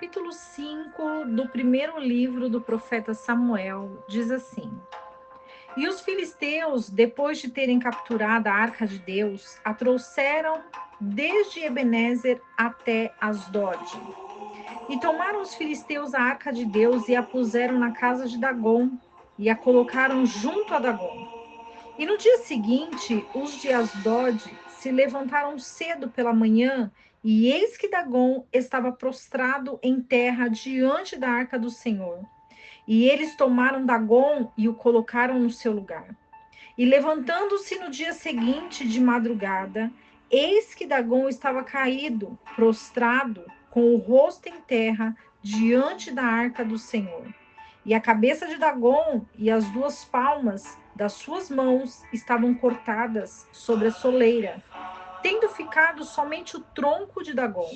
capítulo 5 do primeiro livro do profeta Samuel diz assim: E os filisteus, depois de terem capturado a arca de Deus, a trouxeram desde Ebenezer até Asdod. E tomaram os filisteus a arca de Deus e a puseram na casa de Dagom, e a colocaram junto a Dagom. E no dia seguinte, os de Asdod se levantaram cedo pela manhã, e eis que Dagom estava prostrado em terra diante da arca do Senhor. E eles tomaram Dagom e o colocaram no seu lugar. E levantando-se no dia seguinte de madrugada, eis que Dagom estava caído, prostrado, com o rosto em terra, diante da arca do Senhor. E a cabeça de Dagom e as duas palmas das suas mãos estavam cortadas sobre a soleira, tendo ficado somente o tronco de Dagom.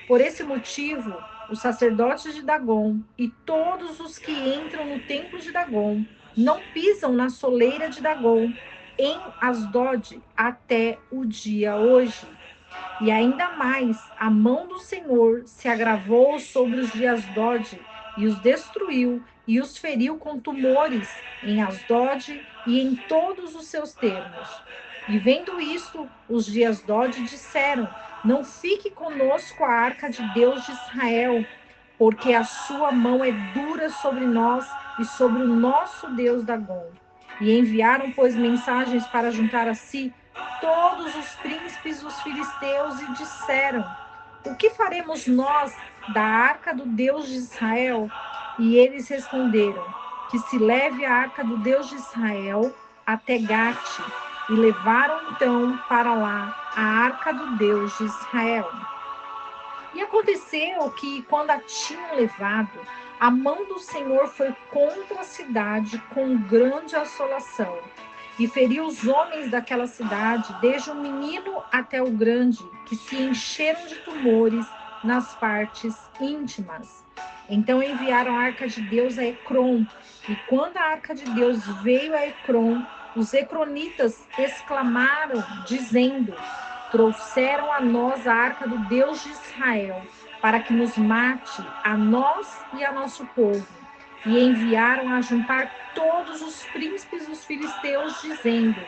Por esse motivo, os sacerdotes de Dagom e todos os que entram no templo de Dagom não pisam na soleira de Dagom em Asdod até o dia hoje. E ainda mais, a mão do Senhor se agravou sobre os de Asdod e os destruiu e os feriu com tumores em Asdod e em todos os seus termos. E vendo isto, os de Asdod disseram: Não fique conosco a arca de Deus de Israel, porque a sua mão é dura sobre nós e sobre o nosso Deus Dagom. E enviaram, pois, mensagens para juntar a si todos os príncipes dos filisteus e disseram: O que faremos nós da arca do Deus de Israel? E eles responderam: Que se leve a arca do Deus de Israel até Gate. E levaram então para lá a arca do Deus de Israel. E aconteceu que, quando a tinham levado, a mão do Senhor foi contra a cidade com grande assolação, e feriu os homens daquela cidade, desde o menino até o grande, que se encheram de tumores nas partes íntimas. Então enviaram a arca de Deus a Ecrom, e quando a arca de Deus veio a Ecrom, os ecronitas exclamaram, dizendo: Trouxeram a nós a arca do Deus de Israel, para que nos mate, a nós e a nosso povo. E enviaram a juntar todos os príncipes dos filisteus, dizendo: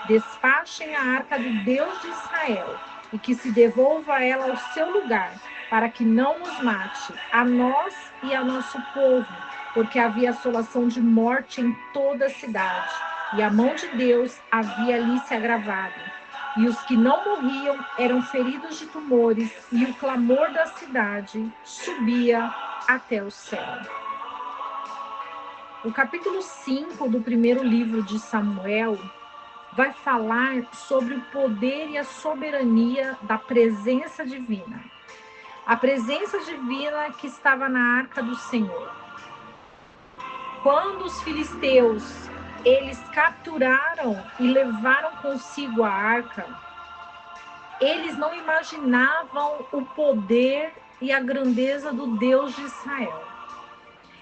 Despachem a arca do Deus de Israel, e que se devolva ela ao seu lugar, para que não nos mate, a nós e a nosso povo, porque havia assolação de morte em toda a cidade, e a mão de Deus havia ali se agravado. E os que não morriam eram feridos de tumores, e o clamor da cidade subia até o céu. O capítulo 5 do primeiro livro de Samuel vai falar sobre o poder e a soberania da presença divina. A presença divina que estava na arca do Senhor. Quando os filisteus, eles capturaram e levaram consigo a arca, eles não imaginavam o poder e a grandeza do Deus de Israel.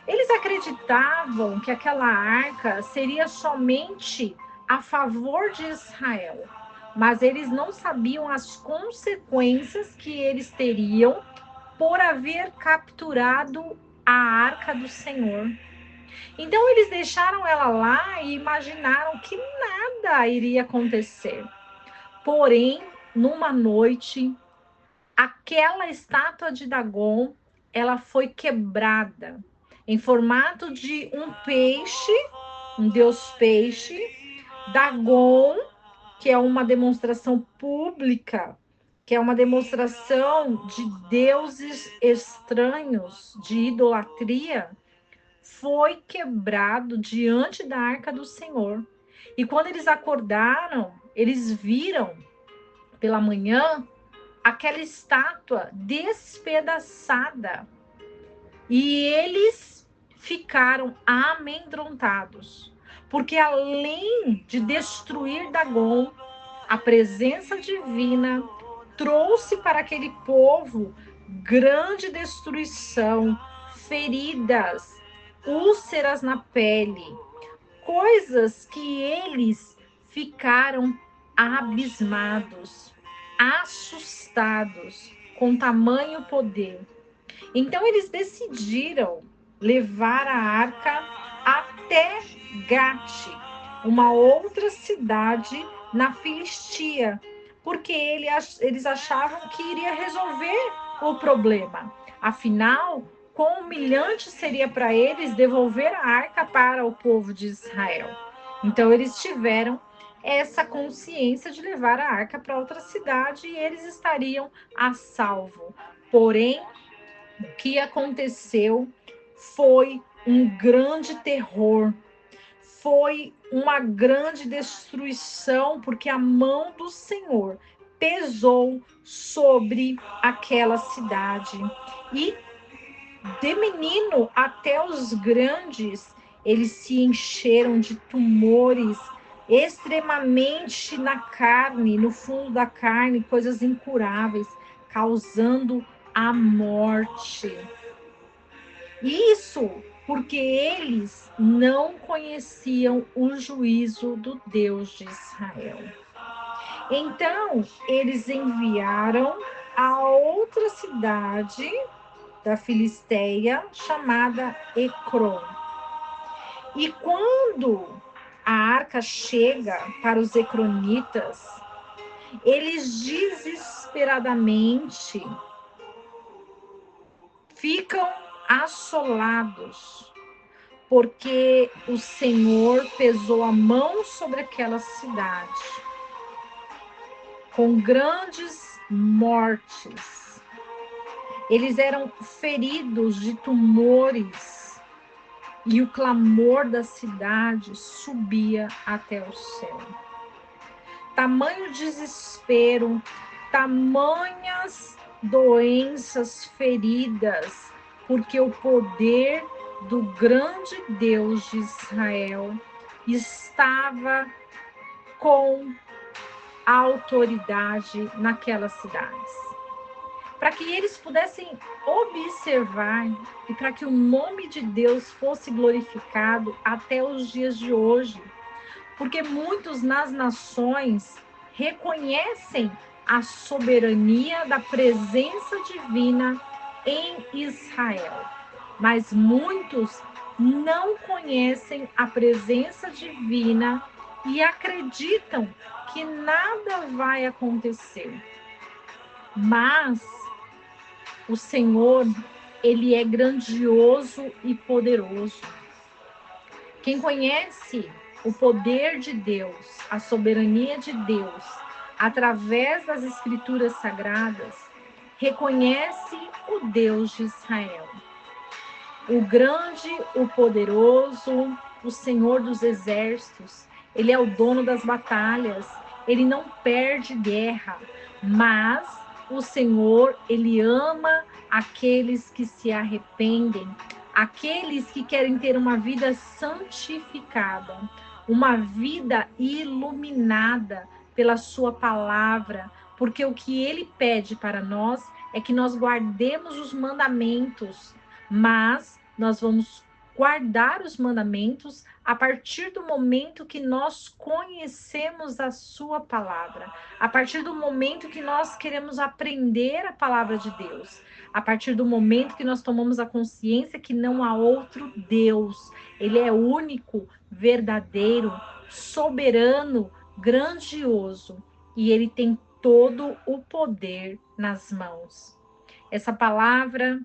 Eles acreditavam que aquela arca seria somente a favor de Israel, mas eles não sabiam as consequências que eles teriam por haver capturado a arca do Senhor. Então eles deixaram ela lá e imaginaram que nada iria acontecer. Porém, numa noite, aquela estátua de Dagom, ela foi quebrada em formato de um peixe, um deus peixe. Dagom, que é uma demonstração pública, que é uma demonstração de deuses estranhos, de idolatria, foi quebrado diante da arca do Senhor. E quando eles acordaram, eles viram pela manhã aquela estátua despedaçada. E eles ficaram amedrontados, porque além de destruir Dagom, a presença divina trouxe para aquele povo grande destruição, feridas, úlceras na pele, coisas que eles ficaram abismados, assustados com tamanho poder. Então eles decidiram levar a arca até Gate, uma outra cidade na Filistia, porque eles achavam que iria resolver o problema. Afinal, quão humilhante seria para eles devolver a arca para o povo de Israel. Então eles tiveram essa consciência de levar a arca para outra cidade e eles estariam a salvo. Porém, o que aconteceu foi um grande terror, foi uma grande destruição, porque a mão do Senhor pesou sobre aquela cidade. E de menino até os grandes, eles se encheram de tumores extremamente na carne, no fundo da carne, coisas incuráveis, causando a morte. Isso porque eles não conheciam o juízo do Deus de Israel. Então, eles enviaram a outra cidade da Filisteia, chamada Ecrom. E quando a arca chega para os ecronitas, eles desesperadamente ficam assolados, porque o Senhor pesou a mão sobre aquela cidade, com grandes mortes. Eles eram feridos de tumores e o clamor da cidade subia até o céu. Tamanho desespero, tamanhas doenças, feridas, porque o poder do grande Deus de Israel estava com autoridade naquelas cidades. Para que eles pudessem observar e para que o nome de Deus fosse glorificado até os dias de hoje. Porque muitos nas nações reconhecem a soberania da presença divina em Israel, mas muitos não conhecem a presença divina e acreditam que nada vai acontecer. Mas o Senhor, ele é grandioso e poderoso. Quem conhece o poder de Deus, a soberania de Deus, através das escrituras sagradas, reconhece o Deus de Israel. O grande, o poderoso, o Senhor dos exércitos, ele é o dono das batalhas, ele não perde guerra, mas o Senhor, ele ama aqueles que se arrependem, aqueles que querem ter uma vida santificada, uma vida iluminada pela sua palavra, porque o que ele pede para nós é que nós guardemos os mandamentos, mas nós vamos guardar os mandamentos a partir do momento que nós conhecemos a sua palavra, a partir do momento que nós queremos aprender a palavra de Deus, a partir do momento que nós tomamos a consciência que não há outro Deus, ele é único, verdadeiro, soberano, grandioso e ele tem todo o poder nas mãos. Essa palavra,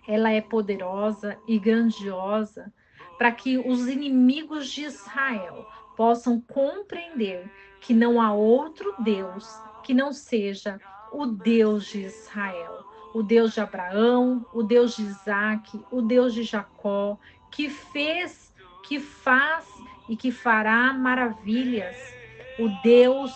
ela é poderosa e grandiosa para que os inimigos de Israel possam compreender que não há outro Deus que não seja o Deus de Israel, o Deus de Abraão, o Deus de Isaac, o Deus de Jacó, que fez, que faz e que fará maravilhas, o Deus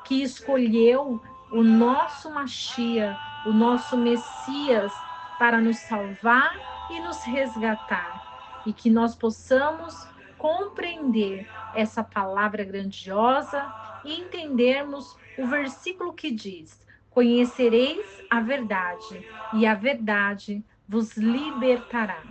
que escolheu o nosso Machia, o nosso Messias, para nos salvar e nos resgatar, e que nós possamos compreender essa palavra grandiosa e entendermos o versículo que diz: conhecereis a verdade, e a verdade vos libertará.